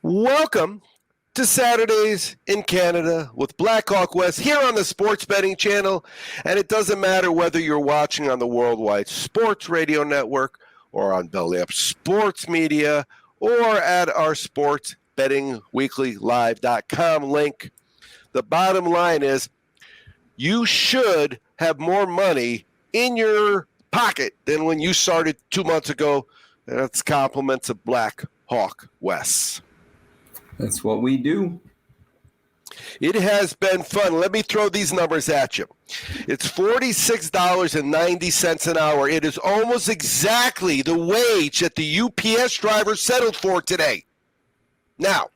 Welcome to Saturdays in Canada with Blackhawk West here on the Sports Betting Channel. And it doesn't matter whether you're watching on the Worldwide Sports Radio Network or on Belly Up Sports Media or at our sportsbettingweeklylive.com link. The bottom line is you should have more money in your pocket than when you started 2 months ago. And that's compliments of Blackhawk West. That's what we do. It has been fun. Let me throw these numbers at you. It's $46.90 an hour. It is almost exactly the wage that the UPS driver settled for today. Now,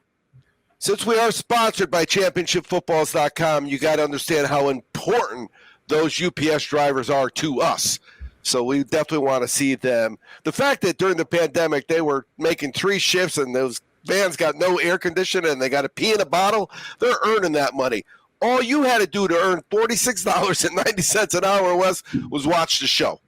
since we are sponsored by championshipfootballs.com, you got to understand how important those UPS drivers are to us. So we definitely want to see them. The fact that during the pandemic they were making 3 shifts and those vans got no air conditioning and they got to pee in a bottle, they're earning that money. All you had to do to earn $46.90 an hour, Wes, was watch the show.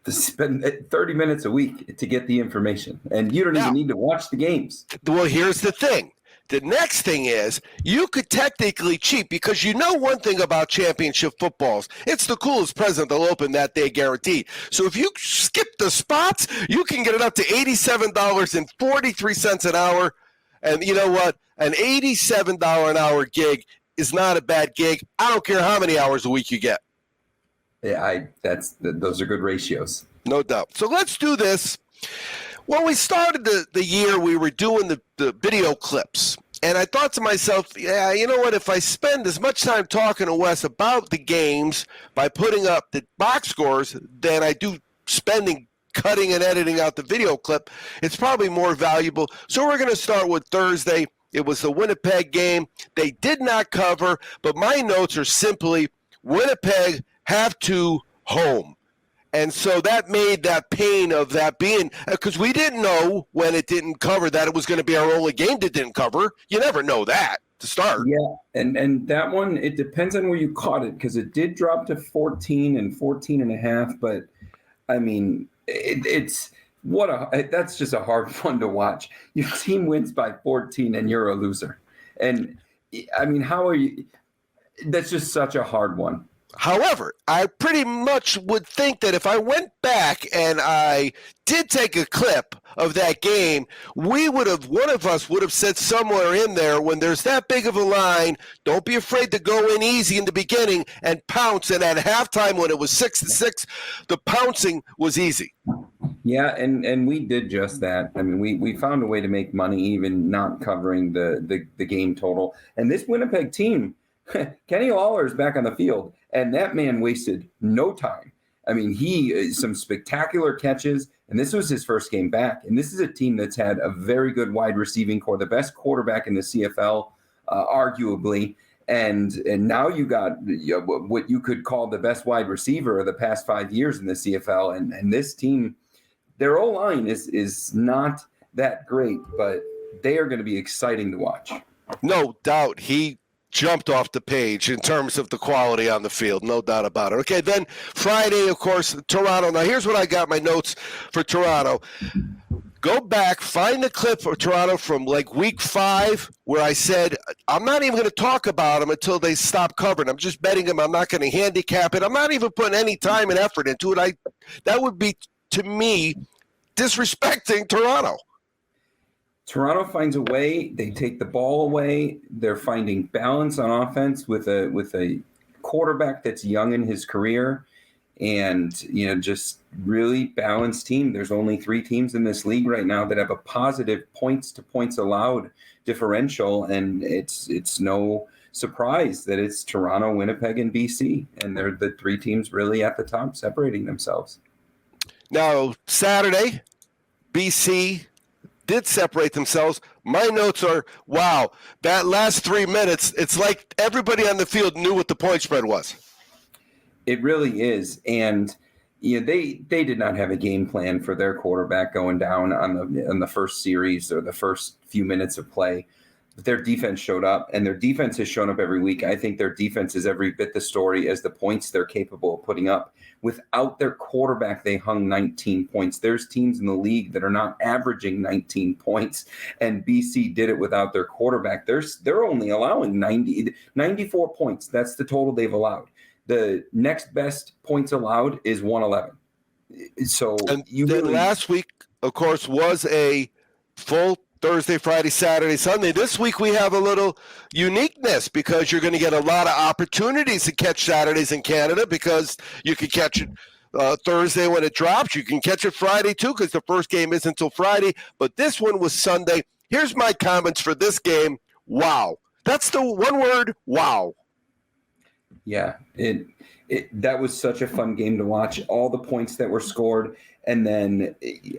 To spend 30 minutes a week to get the information. And you don't even need to watch the games. Well, here's the thing. The next thing is you could technically cheat because you know one thing about championship footballs. It's the coolest present they'll open that day guaranteed. So if you skip the spots, you can get it up to $87.43 an hour. And you know what? An $87 an hour gig is not a bad gig. I don't care how many hours a week you get. Yeah, those are good ratios. No doubt. So let's do this. When we started the year, we were doing the video clips. And I thought to myself, yeah, you know what? If I spend as much time talking to Wes about the games by putting up the box scores than I do spending cutting and editing out the video clip, it's probably more valuable. So we're going to start with Thursday. It was the Winnipeg game. They did not cover, but my notes are simply Winnipeg have to home. And so that made that pain of that being, because we didn't know when it didn't cover that it was going to be our only game that didn't cover. You never know that to start. Yeah, and that one, it depends on where you caught it, because it did drop to 14 and 14 and a half. But, I mean, that's just a hard one to watch. Your team wins by 14 and you're a loser. And, I mean, how are you – that's just such a hard one. However, I pretty much would think that if I went back and I did take a clip of that game, one of us would have said somewhere in there, when there's that big of a line, don't be afraid to go in easy in the beginning and pounce. And at halftime, when it was 6-6, the pouncing was easy. Yeah, and we did just that. I mean, we found a way to make money even not covering the game total. And this Winnipeg team, Kenny Lawler is back on the field. And that man wasted no time. I mean, some spectacular catches, and this was his first game back. And this is a team that's had a very good wide receiving core, the best quarterback in the CFL, arguably. And now you got what you could call the best wide receiver of the past 5 years in the CFL. And this team, their O-line is not that great, but they are going to be exciting to watch. No doubt. He jumped off the page in terms of the quality on the field, no doubt about it. Okay, then Friday, of course, Toronto. Now, here's what I got my notes for Toronto. Go back, find the clip for Toronto from like week 5 where I said, I'm not even going to talk about them until they stop covering. I'm just betting them. I'm not going to handicap it. I'm not even putting any time and effort into it. That would be, to me, disrespecting Toronto. Toronto finds a way. They take the ball away. They're finding balance on offense with a quarterback that's young in his career, and just really balanced team. There's only 3 teams in this league right now that have a positive points to points allowed differential, and it's no surprise that it's Toronto, Winnipeg, and BC, and they're the 3 teams really at the top separating themselves. Now Saturday, BC did separate themselves. My notes are, wow, that last 3 minutes, it's like everybody on the field knew what the point spread was. It really is. And they did not have a game plan for their quarterback going down on the first series or the first few minutes of play. their defense showed up, and their defense has shown up every week. I think their defense is every bit the story as the points they're capable of putting up. Without their quarterback, they hung 19 points. There's teams in the league that are not averaging 19 points, and BC did it without their quarterback. They're only allowing 94 points. That's the total they've allowed. The next best points allowed is 111. So last week, of course, was a full Thursday, Friday, Saturday, Sunday. This week we have a little uniqueness because you're going to get a lot of opportunities to catch Saturdays in Canada because you can catch it Thursday when it drops. You can catch it Friday too because the first game isn't until Friday. But this one was Sunday. Here's my comments for this game. Wow. That's the one word, wow. Yeah, that was such a fun game to watch. All the points that were scored. And then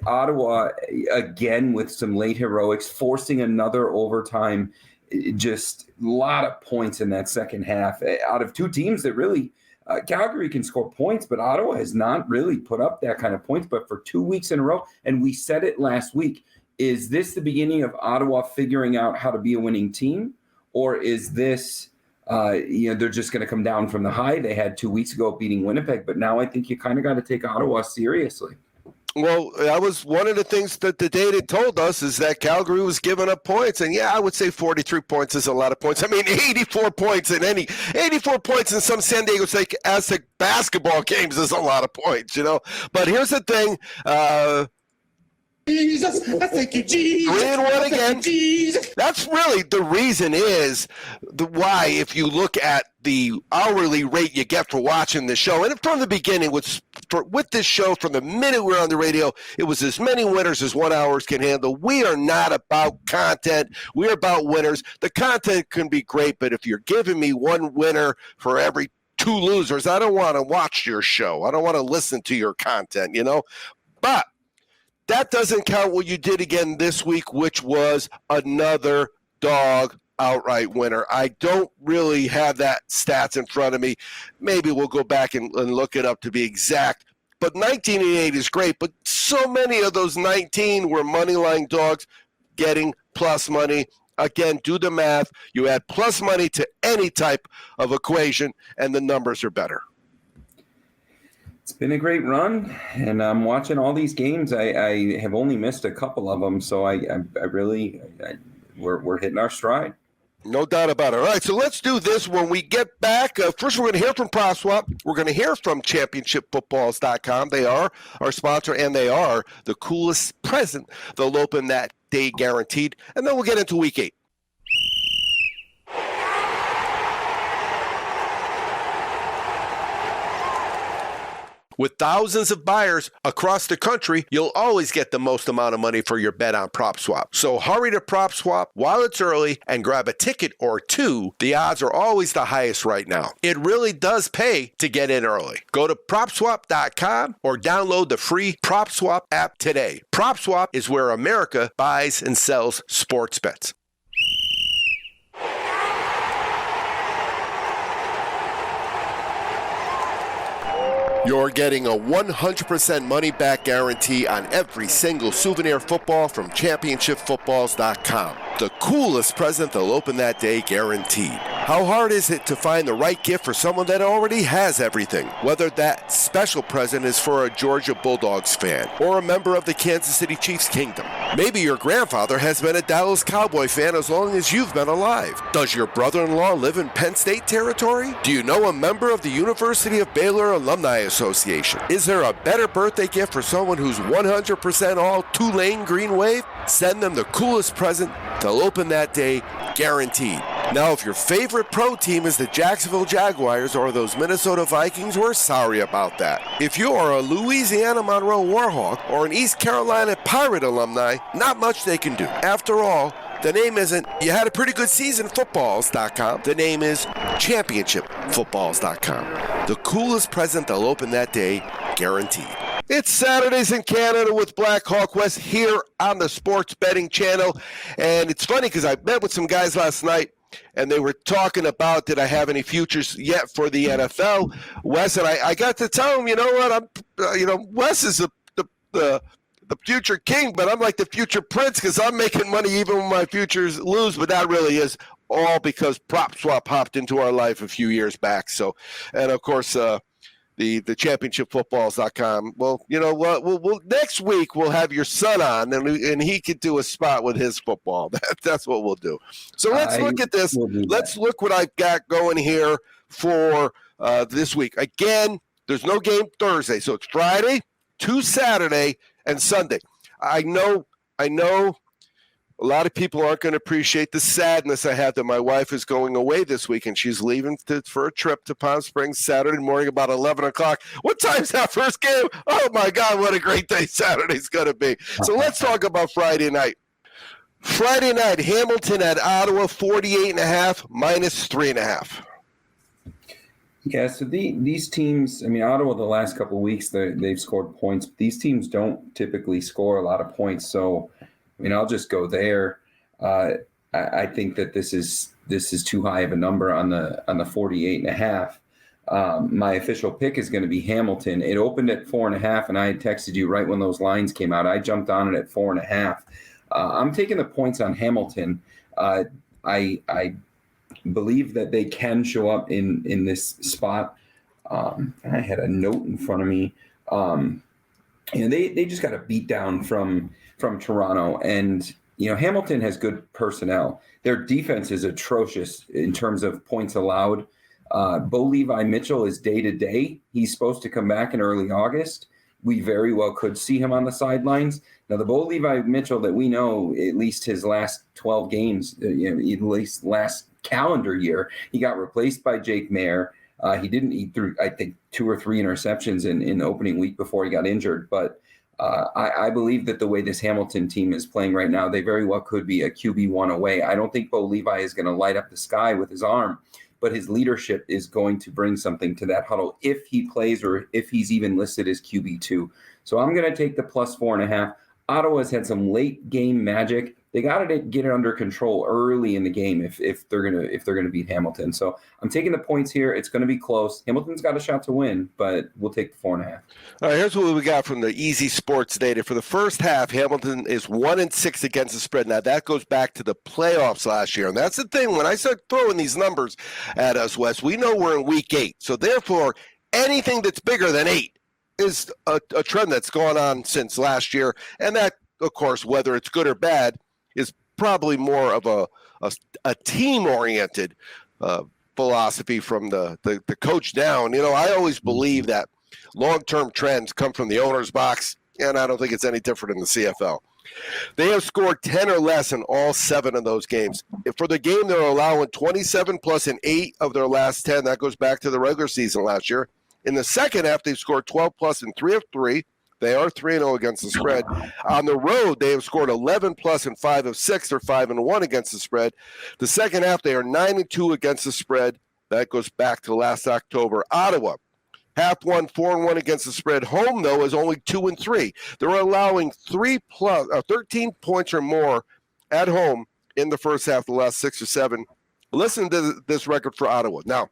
Ottawa, again, with some late heroics, forcing another overtime. Just a lot of points in that second half. Out of two teams that really, Calgary can score points, but Ottawa has not really put up that kind of points. But for 2 weeks in a row, and we said it last week, is this the beginning of Ottawa figuring out how to be a winning team? Or is this, they're just going to come down from the high they had 2 weeks ago beating Winnipeg? But now I think you kind of got to take Ottawa seriously. Well, that was one of the things that the data told us is that Calgary was giving up points. And, yeah, I would say 43 points is a lot of points. I mean, 84 points in some San Diego State Aztec basketball games is a lot of points, But here's the thing. Jesus, I thank you, Jesus. 3-1 again. Jesus. That's really the reason is why, if you look at the hourly rate you get for watching the show, and from the beginning with this show, from the minute we were on the radio, it was as many winners as 1 hour can handle. We are not about content. We're about winners. The content can be great, but if you're giving me one winner for every 2 losers, I don't want to watch your show. I don't want to listen to your content, But that doesn't count what you did again this week, which was another dog outright winner. I don't really have that stats in front of me. Maybe we'll go back and look it up to be exact. But 19-8 is great, but so many of those 19 were moneyline dogs getting plus money. Again, do the math. You add plus money to any type of equation, and the numbers are better. It's been a great run, and I'm watching all these games. I have only missed a couple of them, so we're hitting our stride. No doubt about it. All right, so let's do this when we get back. First, we're going to hear from PropSwap. We're going to hear from ChampionshipFootballs.com. They are our sponsor, and they are the coolest present they'll open that day guaranteed. And then we'll get into Week 8. With thousands of buyers across the country, you'll always get the most amount of money for your bet on PropSwap. So hurry to PropSwap while it's early and grab a ticket or two. The odds are always the highest right now. It really does pay to get in early. Go to PropSwap.com or download the free PropSwap app today. PropSwap is where America buys and sells sports bets. You're getting a 100% money-back guarantee on every single souvenir football from ChampionshipFootballs.com. The coolest present they'll open that day guaranteed. How hard is it to find the right gift for someone that already has everything? Whether that special present is for a Georgia Bulldogs fan or a member of the Kansas City Chiefs kingdom. Maybe your grandfather has been a Dallas Cowboy fan as long as you've been alive. Does your brother-in-law live in Penn State territory? Do you know a member of the University of Baylor Alumni Association? Is there a better birthday gift for someone who's 100% all Tulane Green Wave? Send them the coolest present. They'll open that day, guaranteed. Now, if your favorite pro team is the Jacksonville Jaguars or those Minnesota Vikings, we're sorry about that. If you are a Louisiana Monroe Warhawk or an East Carolina Pirate alumni, not much they can do. After all, the name isn't You Had a Pretty Good Season Footballs.com. The name is ChampionshipFootballs.com. The coolest present they'll open that day, guaranteed. It's Saturdays in Canada with Black Hawk West here on the Sports Betting Channel. And it's funny because I met with some guys last night, and they were talking about, did I have any futures yet for the NFL? Wes, and I got to tell him, you know what, Wes is the the future king, but I'm like the future prince because I'm making money even when my futures lose. But that really is all because Prop Swap hopped into our life a few years back. So, and of course, the championshipfootballs.com. Well, you know what? We'll next week we'll have your son on, and he could do a spot with his football. That's what we'll do. So let's look at this. Let's look what I've got going here for this week. Again, there's no game Thursday, so it's Friday, to Saturday, and Sunday. I know a lot of people aren't going to appreciate the sadness I have that my wife is going away this week, and she's leaving for a trip to Palm Springs Saturday morning about 11 o'clock. What time's that first game? Oh, my God, what a great day Saturday's going to be. So let's talk about Friday night. Friday night, Hamilton at Ottawa, 48.5, minus 3.5. Yeah, so these teams, I mean, Ottawa the last couple of weeks, they've scored points. These teams don't typically score a lot of points, so I mean, I'll just go there. I think that this is too high of a number on the 48.5. My official pick is going to be Hamilton. It opened at 4.5, and I had texted you right when those lines came out. I jumped on it at 4.5. I'm taking the points on Hamilton. I believe that they can show up in this spot. I had a note in front of me. And they just got a beat down from Toronto, and Hamilton has good personnel. Their defense is atrocious in terms of points allowed. Bo Levi Mitchell is day to day. He's supposed to come back in early August. We very well could see him on the sidelines. Now, the Bo Levi Mitchell that we know, at least his last 12 games, at least last calendar year, he got replaced by Jake Mayer. He threw, I think, 2 or 3 interceptions in the opening week before he got injured. But I believe that the way this Hamilton team is playing right now, they very well could be a QB1 away. I don't think Bo Levi is going to light up the sky with his arm, but his leadership is going to bring something to that huddle if he plays or if he's even listed as QB2. So I'm going to take the plus 4.5. Ottawa's had some late game magic. They got to get it under control early in the game if they're gonna beat Hamilton. So I'm taking the points here. It's going to be close. Hamilton's got a shot to win, but we'll take the 4.5. All right, here's what we got from the Easy Sports data. For the first half, Hamilton is 1-6 against the spread. Now that goes back to the playoffs last year, and that's the thing. When I start throwing these numbers at us, Wes, we know we're in week 8. So therefore, anything that's bigger than 8 is a trend that's gone on since last year, and that, of course, whether it's good or bad, is probably more of a team-oriented philosophy from the coach down. I always believe that long-term trends come from the owner's box, and I don't think it's any different in the CFL. They have scored 10 or less in all 7 of those games. For the game, they're allowing 27 plus in 8 of their last 10. That goes back to the regular season last year. In the second half, they've scored 12 plus in 3 of 3. They are 3-0 against the spread. On the road, they have scored 11 plus in 5 of 6. They're 5-1 against the spread. The second half, they are 9-2 against the spread. That goes back to last October. Ottawa, half 1, 4-1 against the spread. Home, though, is only 2-3. They're allowing 13 points or more at home in the first half, the last 6 or 7. Listen to this record for Ottawa. Now,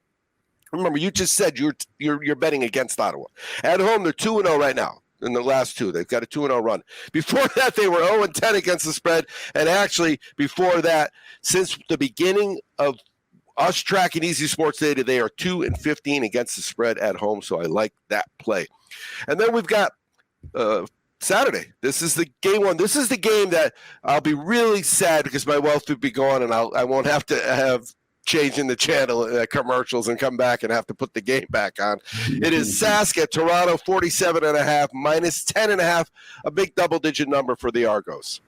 remember, you just said you're betting against Ottawa. At home, they're 2-0 right now. In the last 2, they've got a 2-0 run. Before that, they were 0-10 against the spread. And actually, before that, since the beginning of us tracking Easy Sports data, they are 2-15 against the spread at home. So I like that play. And then we've got Saturday. This is the game 1. This is the game that I'll be really sad because my wealth would be gone, and I won't have to have changing the channel commercials and come back and have to put the game back on. It is Sask at Toronto, 47.5, minus 10.5, a big double-digit number for the Argos.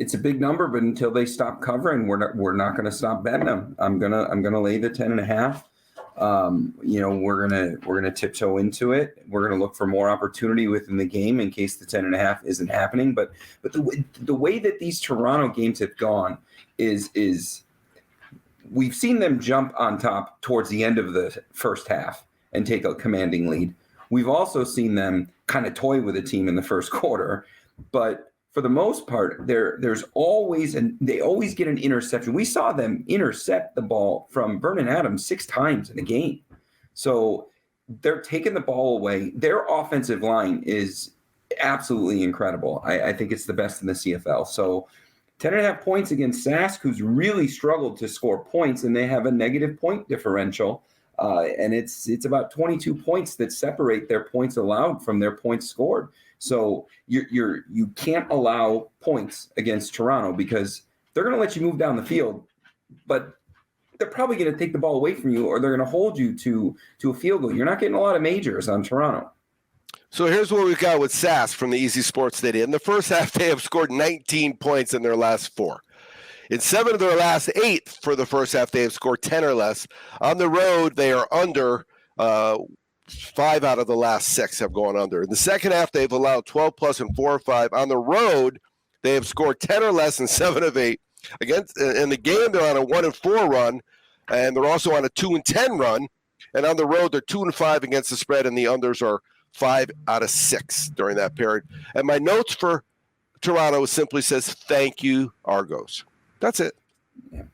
It's a big number, but until they stop covering, we're not going to stop betting them. I'm gonna lay the 10.5. We're gonna tiptoe into it. We're gonna look for more opportunity within the game in case the 10.5 isn't happening. But the way that these Toronto games have gone is we've seen them jump on top towards the end of the first half and take a commanding lead. We've also seen them kind of toy with a team in the first quarter, but for the most part, there's always they always get an interception. We saw them intercept the ball from Vernon Adams 6 times in a game. So they're taking the ball away. Their offensive line is absolutely incredible. I think it's the best in the CFL. So 10.5 points against Sask, who's really struggled to score points, and they have a negative point differential. And it's about 22 points that separate their points allowed from their points scored. So you can't allow points against Toronto because they're going to let you move down the field, but they're probably going to take the ball away from you, or they're going to hold you to a field goal. You're not getting a lot of majors on Toronto. So here's what we've got with Sask from the Easy Sports Data. In the first half, they have scored 19 points in their last 4. In 7 of their last 8 for the first half, they have scored 10 or less. On the road, they are under 5 out of the last 6 have gone under. In the second half, they've allowed 12 plus and 4 or 5. On the road, they have scored 10 or less in 7 of 8. Against in the game, they're on a 1-4 run, and they're also on a 2-10 run. And on the road, they're 2-5 against the spread, and the unders are 5 out of 6 during that period. And my notes for Toronto simply says, "Thank you, Argos." That's it. Yeah.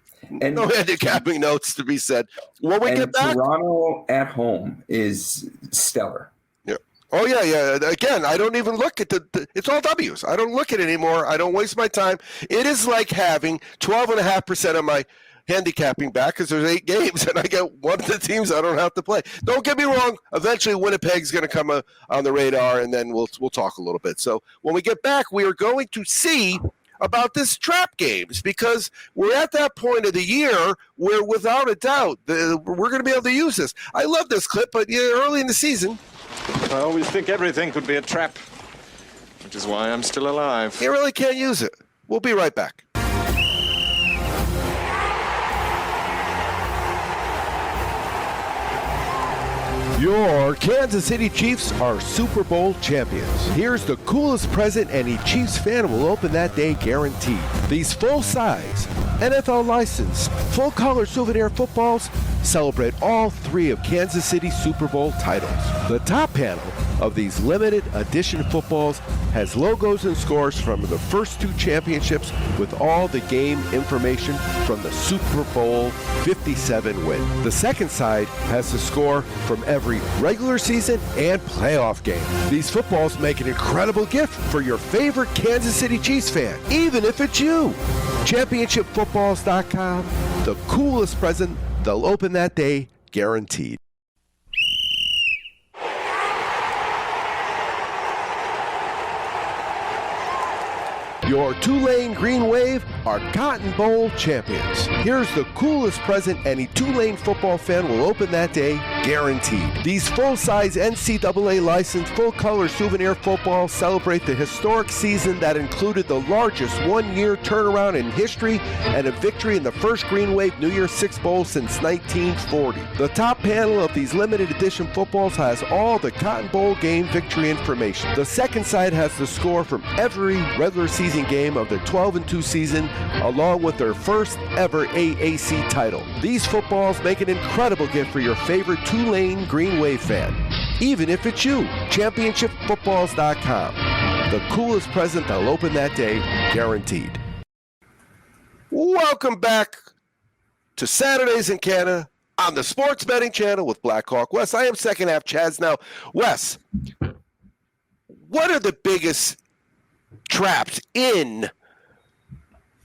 And no handicapping notes to be said. When we get back, Toronto at home is stellar. Yeah. Oh yeah. Again, I don't even look at it's all W's. I don't look at it anymore. I don't waste my time. It is like having 12.5% of my handicapping back because there's 8 games and I get one of the teams I don't have to play. Don't get me wrong. Eventually, Winnipeg's going to come on the radar, and then we'll talk a little bit. So when we get back, we are going to see about this trap games because we're at that point of the year where, without a doubt, we're going to be able to use this. I love this clip, but early in the season, I always think everything could be a trap, which is why I'm still alive. you really can't use it. We'll be right back. Your Kansas City Chiefs are Super Bowl champions. Here's the coolest present any Chiefs fan will open that day guaranteed. These full-size, NFL licensed, full-color souvenir footballs celebrate all 3 of Kansas City's Super Bowl titles. The top panel of these limited edition footballs has logos and scores from the first 2 championships with all the game information from the Super Bowl 57 win. The second side has the score from every regular season and playoff game. These footballs make an incredible gift for your favorite Kansas City Chiefs fan, even if it's you. ChampionshipFootballs.com, the coolest present they'll open that day, guaranteed. Your Tulane Green Wave are Cotton Bowl champions. Here's the coolest present any Tulane football fan will open that day, guaranteed. These full-size NCAA licensed full-color souvenir footballs celebrate the historic season that included the largest one-year turnaround in history and a victory in the first Green Wave New Year's Six Bowl since 1940. The top panel of these limited edition footballs has all the Cotton Bowl game victory information. The second side has the score from every regular season game of the 12-2 season, along with their first ever AAC title. These footballs make an incredible gift for your favorite Tulane Green Wave fan, even if it's you. ChampionshipFootballs.com. The coolest present they'll open that day, guaranteed. Welcome back to Saturdays in Canada on the Sports Betting Channel with Blackhawk Wes. I am second half Chaz now. Wes, what are the biggest traps in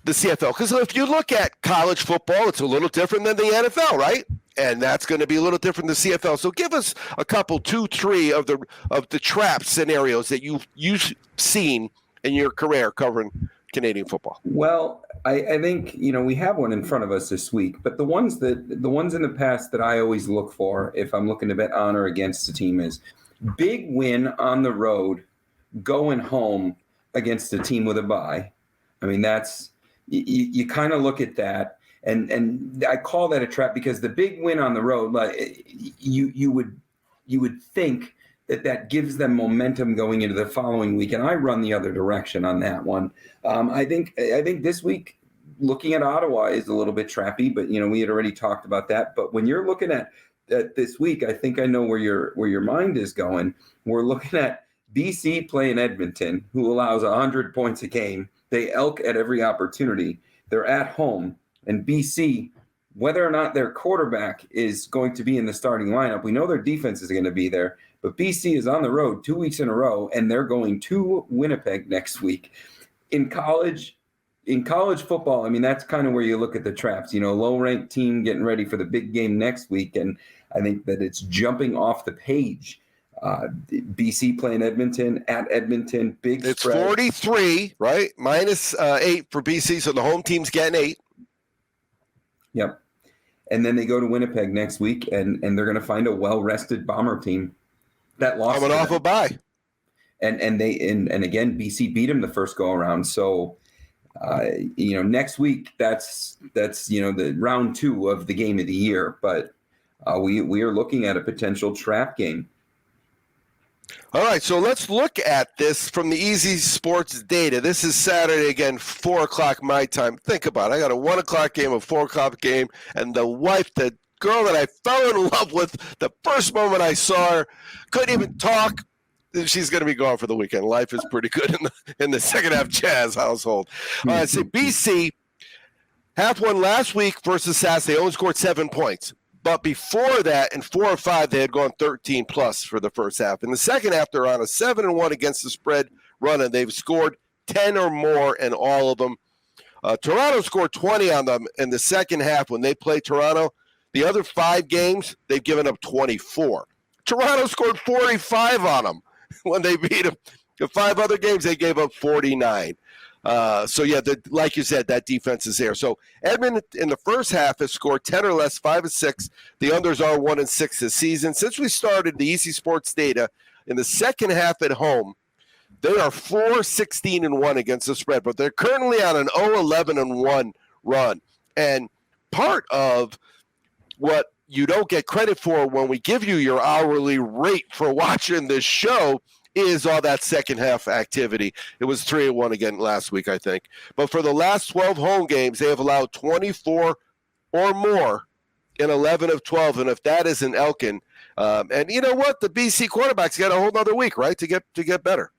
the CFL? Because if you look at college football, it's a little different than the NFL, right? And that's going to be a little different than the CFL. So give us a couple, 2, 3 of the trap scenarios that you've seen in your career covering Canadian football. Well, I think we have one in front of us this week, but the ones in the past that I always look for if I'm looking to bet on or against a team is big win on the road, going home against a team with a bye. I mean, that's you kind of look at that, and I call that a trap because the big win on the road, like you would think that gives them momentum going into the following week, and I run the other direction on that one. I think this week looking at Ottawa is a little bit trappy, but we had already talked about that. But when you're looking at this week, I think I know where your mind is going. We're looking at BC playing Edmonton, who allows 100 points a game. They elk at every opportunity. They're at home. And BC, whether or not their quarterback is going to be in the starting lineup, we know their defense is going to be there, but But BC is on the road 2 weeks in a row, and they're going to Winnipeg next week. In college football, I mean, that's kind of where you look at the traps. Low-ranked team getting ready for the big game next week, and I think that it's jumping off the page. BC playing Edmonton at Edmonton, big It's spread. 43, right? Minus 8 for BC, so the home team's getting 8. Yep. And then they go to Winnipeg next week, and they're going to find a well-rested Bomber team that lost. Coming off a bye. And again, BC beat them the first go around. So, next week that's the round 2 of the game of the year. But we are looking at a potential trap game. All right, so let's look at this from the Easy Sports data. This is Saturday, again, 4 o'clock my time. Think about it. I got a 1 o'clock game, a 4 o'clock game, and the girl that I fell in love with the first moment I saw her, couldn't even talk. She's going to be gone for the weekend. Life is pretty good in the second half Chaz household. All right, so BC, half won last week versus Sass. They only scored 7 points. But before that, in 4 or 5, they had gone 13-plus for the first half. In the second half, they're on a 7-1 against the spread run, and they've scored 10 or more in all of them. Toronto scored 20 on them in the second half when they played Toronto. The other 5 games, they've given up 24. Toronto scored 45 on them when they beat them. The 5 other games, they gave up 49. Like you said, that defense is there. So Edmonton in the first half has scored 10 or less, 5 of 6. The unders are 1-6 this season. Since we started the Easy Sports data, in the second half at home, they are 4-16-1 against the spread, but they're currently on an 0-11-1 run. And part of what you don't get credit for when we give you your hourly rate for watching this show is all that second half activity. It was 3-1 again last week, I think. But for the last 12 home games, they have allowed 24 or more in 11 of 12. And if that isn't Elkin, and you know what, the BC quarterback's got a whole other week, right, to get better.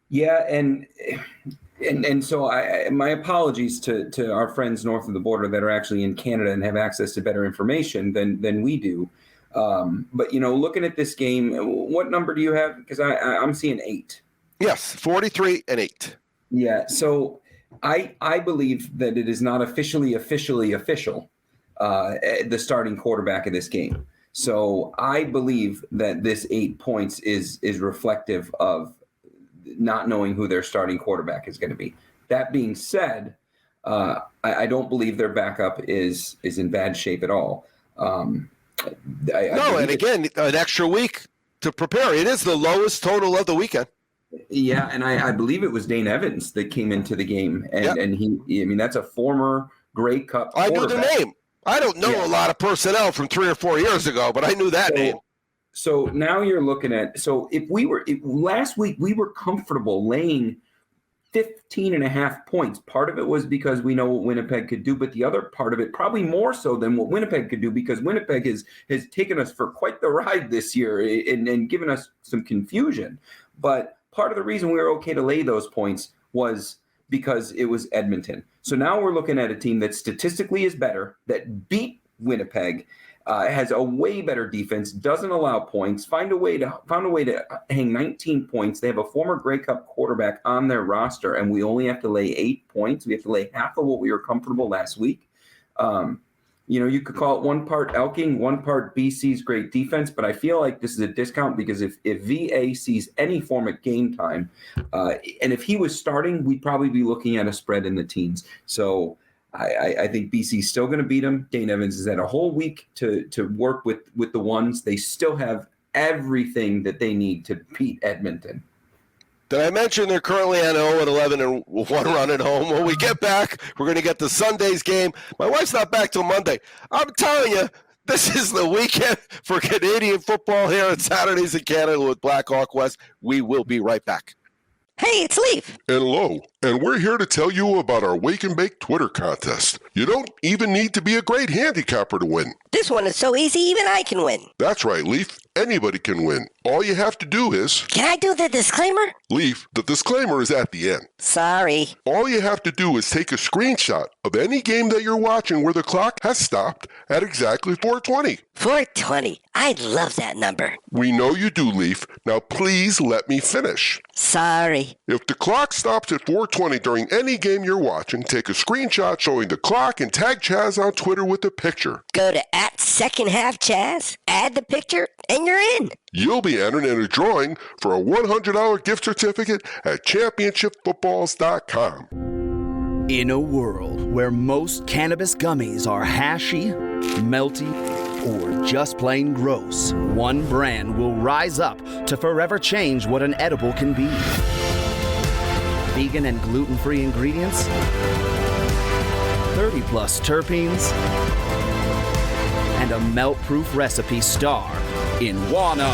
Yeah, and so my apologies to our friends north of the border that are actually in Canada and have access to better information than we do. But looking at this game, what number do you have? Because I'm seeing 8. Yes, 43 and 8. Yeah. So I believe that it is not officially official, the starting quarterback of this game. So I believe that this 8 points is reflective of not knowing who their starting quarterback is going to be. That being said, I don't believe their backup is in bad shape at all. And again, an extra week to prepare. It is the lowest total of the weekend. Yeah, and I believe it was Dane Evans that came into the game, and he that's a former Grey Cup I knew the name. I don't know a lot of personnel from 3 or 4 years ago, but I knew that name. So now you're looking at last week we were comfortable laying 15.5 points. Part of it was because we know what Winnipeg could do, but the other part of it, probably more so than what Winnipeg could do, because Winnipeg has taken us for quite the ride this year and given us some confusion. But part of the reason we were okay to lay those points was because it was Edmonton. So now we're looking at a team that statistically is better, that beat Winnipeg, has a way better defense, doesn't allow points, found a way to hang 19 points. They have a former Grey Cup quarterback on their roster, and we only have to lay 8 points. We have to lay half of what we were comfortable last week. You could call it one part Elking, one part BC's great defense, but I feel like this is a discount because if VA sees any form at game time, and if he was starting, we'd probably be looking at a spread in the teens. So I think BC's still going to beat them. Dane Evans has had a whole week to work with the ones. They still have everything that they need to beat Edmonton. Did I mention they're currently on 0-11-1 run at home? When we get back, we're going to get the Sunday's game. My wife's not back till Monday. I'm telling you, this is the weekend for Canadian football here on Saturdays in Canada with Black Hawk West. We will be right back. Hey, it's Leaf. Hello, and we're here to tell you about our Wake and Bake Twitter contest. You don't even need to be a great handicapper to win. This one is so easy, even I can win. That's right, Leaf. Anybody can win. All you have to do is... Can I do the disclaimer? Leaf, the disclaimer is at the end. Sorry. All you have to do is take a screenshot of any game that you're watching where the clock has stopped at exactly 4:20. 420. I love that number. We know you do, Leaf. Now please let me finish. Sorry. If the clock stops at 420 during any game you're watching, take a screenshot showing the clock and tag Chaz on Twitter with the picture. Go to @secondhalfchaz, add the picture, and you're in. You'll be entered in a drawing for a $100 gift certificate at championshipfootballs.com. In a world where most cannabis gummies are hashy, melty, or just plain gross, one brand will rise up to forever change what an edible can be. Vegan and gluten-free ingredients, 30-plus terpenes, and a melt-proof recipe star in Wana.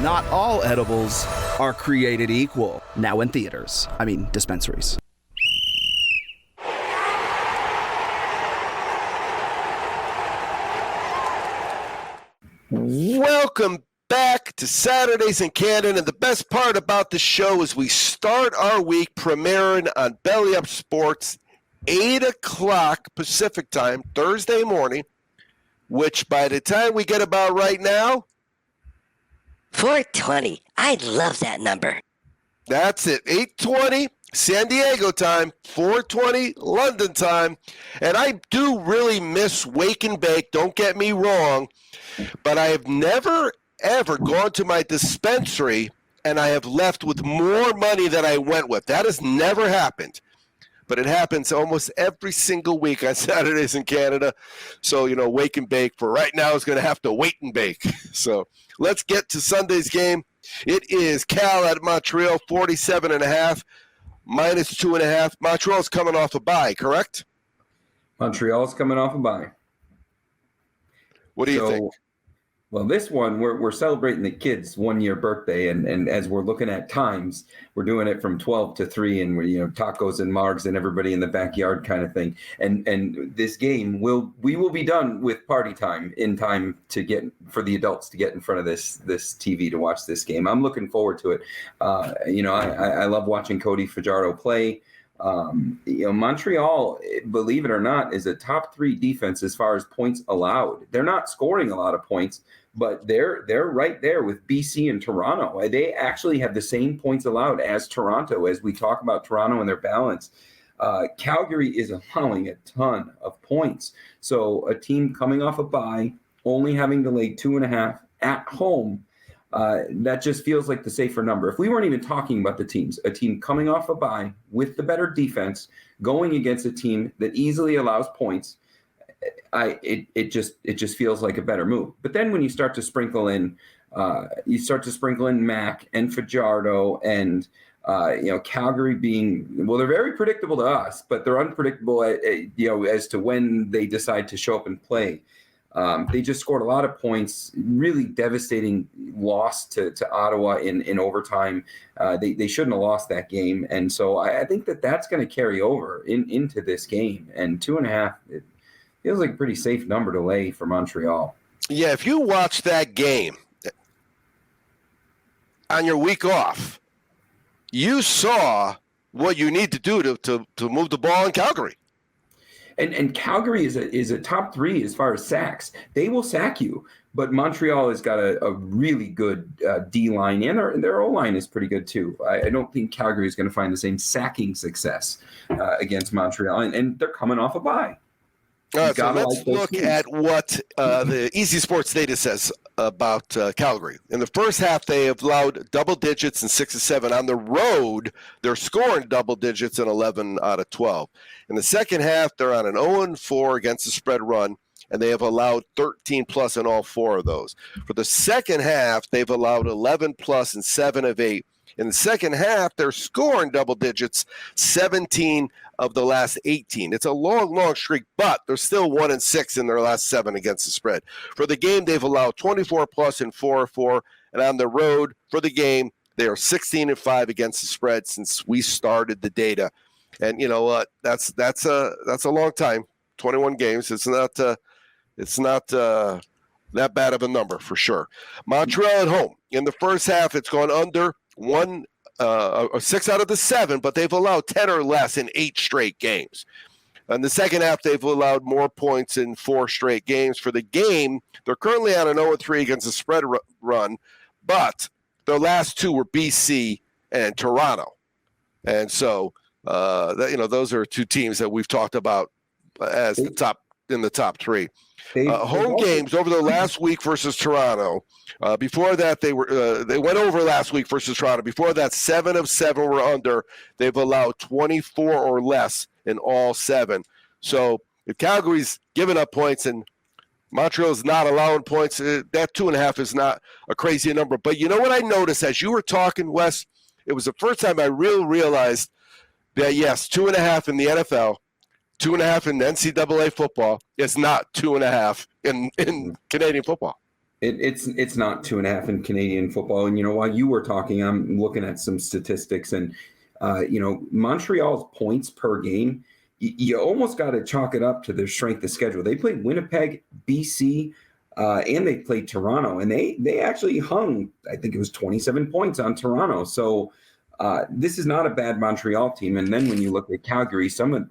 Not all edibles are created equal. Now in theaters. Dispensaries. Welcome back to Saturdays in Canada. And the best part about the show is we start our week premiering on Belly Up Sports, 8 o'clock Pacific time, Thursday morning, which by the time we get about right now, 420. I love that number. that's it, 8:20 San Diego time, 4:20 London time. And I do really miss Wake and Bake, don't get me wrong, but I have never, ever gone to my dispensary and I have left with more money than I went with. That has never happened. But it happens almost every single week on Saturdays in Canada. So, Wake and Bake for right now is going to have to wait and bake. So let's get to Sunday's game. It is Cal at Montreal, 47.5, -2.5. Montreal's coming off a bye, correct? Montreal's coming off a bye. What do you think? Well, this one, we're celebrating the kid's 1-year birthday, and as we're looking at times, we're doing it from 12 to 3, and we're, tacos and margs and everybody in the backyard kind of thing. And this game we will be done with party time in time to get for the adults to get in front of this TV to watch this game. I'm looking forward to it. I love watching Cody Fajardo play. Montreal, believe it or not, is a top 3 defense as far as points allowed. They're not scoring a lot of points, but they're right there with BC and Toronto. They actually have the same points allowed as Toronto. As we talk about Toronto and their balance, Calgary is allowing a ton of points. So a team coming off a bye, only having to lay 2.5 at home. That just feels like the safer number. If we weren't even talking about the teams, a team coming off a bye with the better defense, going against a team that easily allows points, it just feels like a better move. But then when you start to sprinkle in, Mac and Fajardo and Calgary being, well, they're very predictable to us, but they're unpredictable, as to when they decide to show up and play. They just scored a lot of points, really devastating loss to Ottawa in overtime. They shouldn't have lost that game. And so I think that's going to carry over into this game. And 2.5, it feels like a pretty safe number to lay for Montreal. Yeah, if you watch that game on your week off, you saw what you need to do to move the ball in Calgary. And Calgary is a top 3 as far as sacks. They will sack you, but Montreal has got a really good D line, and their O line is pretty good too. I don't think Calgary is going to find the same sacking success against Montreal, and they're coming off a bye. All right, so let's look at what the Easy Sports data says about Calgary. In the first half, they have allowed double digits in 6 of 7. On the road, they're scoring double digits in 11 out of 12. In the second half, they're on an 0-4 against the spread run, and they have allowed 13-plus in all 4 of those. For the second half, they've allowed 11-plus in 7 of 8. In the second half, they're scoring double digits, 17 of the last 18. It's a long, long streak, but they're still 1-6 in their last 7 against the spread. For the game, they've allowed 24-plus in 4 of 4, and on the road for the game, they are 16-5 against the spread since we started the data. And you know what? That's a long time. 21 games. It's not that bad of a number for sure. Montreal at home. In the first half, it's gone under 6 out of the 7, but they've allowed 10 or less in 8 straight games. In the second half, they've allowed more points in 4 straight games. For the game, they're currently on an 0-3 against the spread run, but their last 2 were BC and Toronto. And so, those are 2 teams that we've talked about as the top 3. Home games over the last week versus Toronto. Before that, they went over last week versus Toronto. Before that, 7 of 7 were under. They've allowed 24 or less in all 7. So if Calgary's giving up points and Montreal's not allowing points, that 2.5 is not a crazy number. But you know what I noticed as you were talking, Wes? It was the first time I really realized that, yes, 2.5 in the NFL, 2.5 in NCAA football is not 2.5 in Canadian football. It's not 2.5 in Canadian football. And, while you were talking, I'm looking at some statistics and, Montreal's points per game, you almost got to chalk it up to their strength of schedule. They played Winnipeg, BC, and they played Toronto, and they actually hung, I think it was 27 points on Toronto. So this is not a bad Montreal team. And then when you look at Calgary, some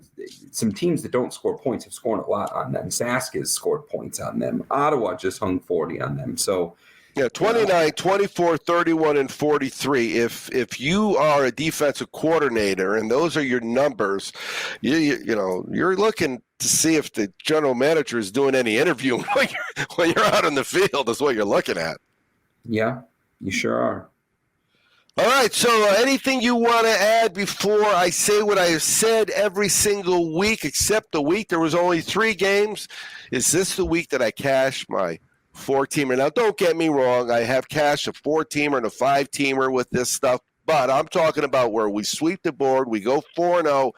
teams that don't score points have scored a lot on them. Sask has scored points on them. Ottawa just hung 40 on them. So 29, 24, 31, and 43. If you are a defensive coordinator and those are your numbers, you're looking to see if the general manager is doing any interviewing when you're out in the field is what you're looking at. Yeah, you sure are. All right, so anything you want to add before I say what I have said every single week, except the week there was only 3 games? Is this the week that I cash my 4-teamer? Now, don't get me wrong. I have cashed a 4-teamer and a 5-teamer with this stuff, but I'm talking about where we sweep the board, we go 4-0,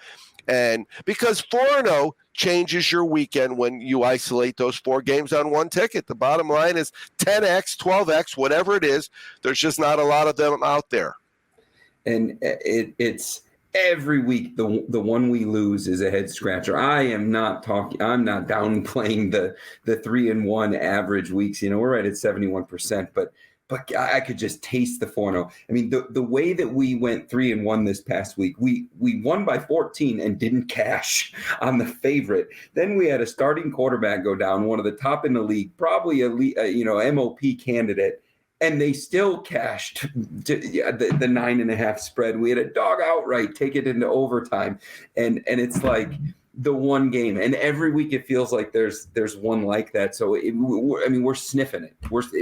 and because 4-0 changes your weekend when you isolate those 4 games on one ticket. The bottom line is 10x, 12x, whatever it is. There's just not a lot of them out there. And it's every week the one we lose is a head scratcher. I'm not downplaying the 3-1 average weeks. We're right at 71%, but I could just taste the 4-0. I mean, the way that we went 3-1 this past week, we won by 14 and didn't cash on the favorite. Then we had a starting quarterback go down, one of the top in the league, probably a MOP candidate, and they still cashed the 9.5 spread. We had a dog outright, take it into overtime, and it's like the one game, and every week it feels like there's one like that. So we're sniffing it.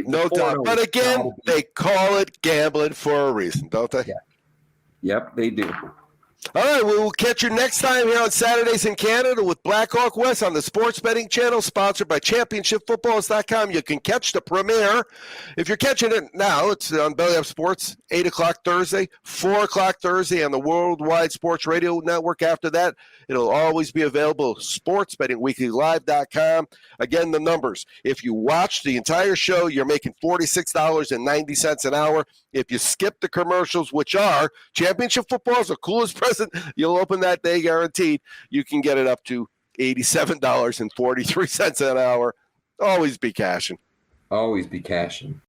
No doubt. But again, they call it gambling for a reason, don't they? Yeah. Yep, they do. All right, we will catch you next time here on Saturdays in Canada with Blackhawk West on the Sports Betting Channel, sponsored by ChampionshipFootballs.com. You can catch the premiere. If you're catching it now, it's on Belly Up Sports, 8 o'clock Thursday, 4 o'clock Thursday on the Worldwide Sports Radio Network. After that, it'll always be available at SportsBettingWeeklyLive.com. Again, the numbers. If you watch the entire show, you're making $46.90 an hour. If you skip the commercials, which are Championship Football is the coolest present you'll open that day, guaranteed, you can get it up to $87.43 an hour. Always be cashing. Always be cashing.